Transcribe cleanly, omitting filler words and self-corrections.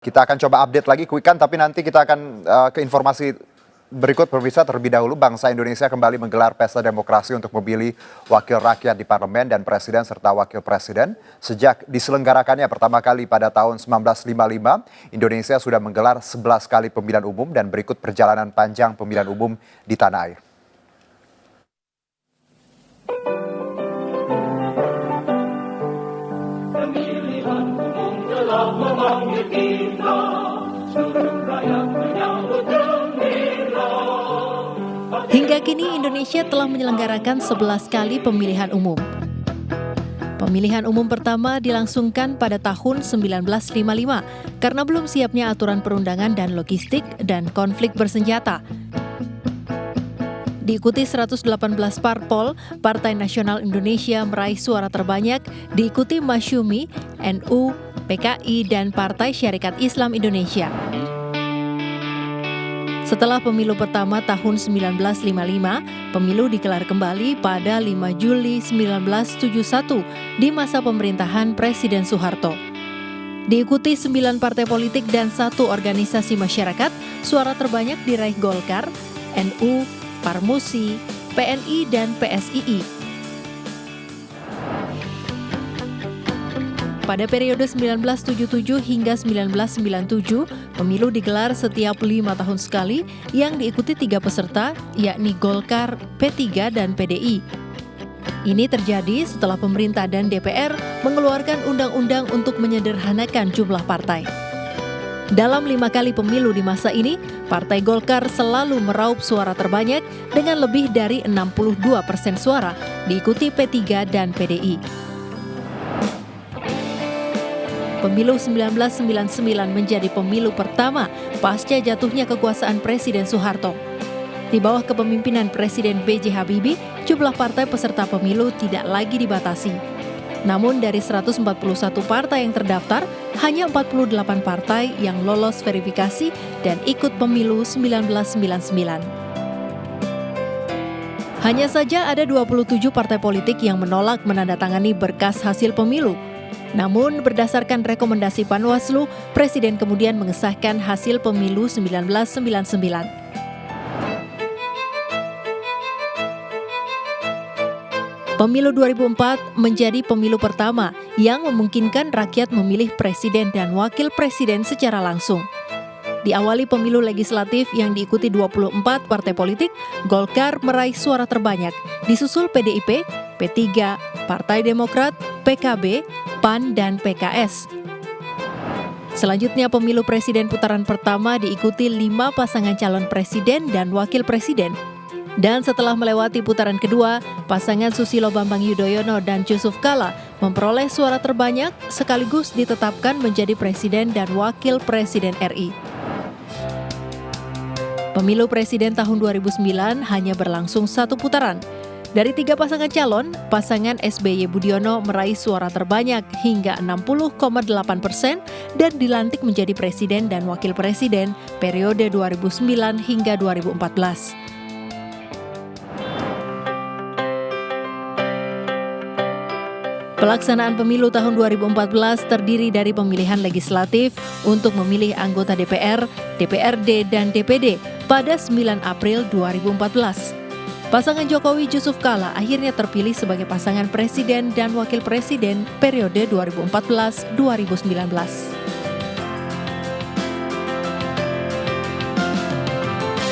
Kita akan coba update lagi Quick Count, tapi nanti kita akan ke informasi berikut. Pemirsa, terlebih dahulu bangsa Indonesia kembali menggelar pesta demokrasi untuk memilih wakil rakyat di parlemen dan presiden serta wakil presiden. Sejak diselenggarakannya pertama kali pada tahun 1955, Indonesia sudah menggelar 11 kali pemilihan umum dan berikut perjalanan panjang pemilihan umum di tanah air. Pemilihan umum telah memanggil kita, seluruh rakyat menyambut gembira. Hingga kini Indonesia telah menyelenggarakan 11 kali pemilihan umum. Pemilihan umum pertama dilangsungkan pada tahun 1955 karena belum siapnya aturan perundangan dan logistik dan konflik bersenjata. Diikuti 118 parpol, Partai Nasional Indonesia meraih suara terbanyak, diikuti Masyumi, NU, PKI, dan Partai Syarikat Islam Indonesia. Setelah pemilu pertama tahun 1955, pemilu digelar kembali pada 5 Juli 1971 di masa pemerintahan Presiden Soeharto. Diikuti 9 partai politik dan 1 organisasi masyarakat, suara terbanyak diraih Golkar, NU, Parmusi, PNI, dan PSII. Pada periode 1977 hingga 1997, pemilu digelar setiap 5 tahun sekali yang diikuti 3 peserta, yakni Golkar, P3, dan PDI. Ini terjadi setelah pemerintah dan DPR mengeluarkan undang-undang untuk menyederhanakan jumlah partai. Dalam 5 kali pemilu di masa ini, Partai Golkar selalu meraup suara terbanyak dengan lebih dari 62% suara, diikuti P3 dan PDI. Pemilu 1999 menjadi pemilu pertama pasca jatuhnya kekuasaan Presiden Soeharto. Di bawah kepemimpinan Presiden B.J. Habibie, jumlah partai peserta pemilu tidak lagi dibatasi. Namun dari 141 partai yang terdaftar, hanya 48 partai yang lolos verifikasi dan ikut pemilu 1999. Hanya saja ada 27 partai politik yang menolak menandatangani berkas hasil pemilu. Namun berdasarkan rekomendasi Panwaslu, Presiden kemudian mengesahkan hasil pemilu 1999. Pemilu 2004 menjadi pemilu pertama yang memungkinkan rakyat memilih presiden dan wakil presiden secara langsung. Diawali pemilu legislatif yang diikuti 24 partai politik, Golkar meraih suara terbanyak, disusul PDIP, P3, Partai Demokrat, PKB, PAN, dan PKS. Selanjutnya pemilu presiden putaran pertama diikuti 5 pasangan calon presiden dan wakil presiden. Dan setelah melewati putaran kedua, pasangan Susilo Bambang Yudhoyono dan Yusuf Kala memperoleh suara terbanyak sekaligus ditetapkan menjadi presiden dan wakil presiden RI. Pemilu presiden tahun 2009 hanya berlangsung 1 putaran. Dari 3 pasangan calon, pasangan SBY Budiono meraih suara terbanyak hingga 60,8% dan dilantik menjadi presiden dan wakil presiden periode 2009 hingga 2014. Pelaksanaan pemilu tahun 2014 terdiri dari pemilihan legislatif untuk memilih anggota DPR, DPRD, dan DPD pada 9 April 2014. Pasangan Jokowi Yusuf Kala akhirnya terpilih sebagai pasangan presiden dan wakil presiden periode 2014-2019.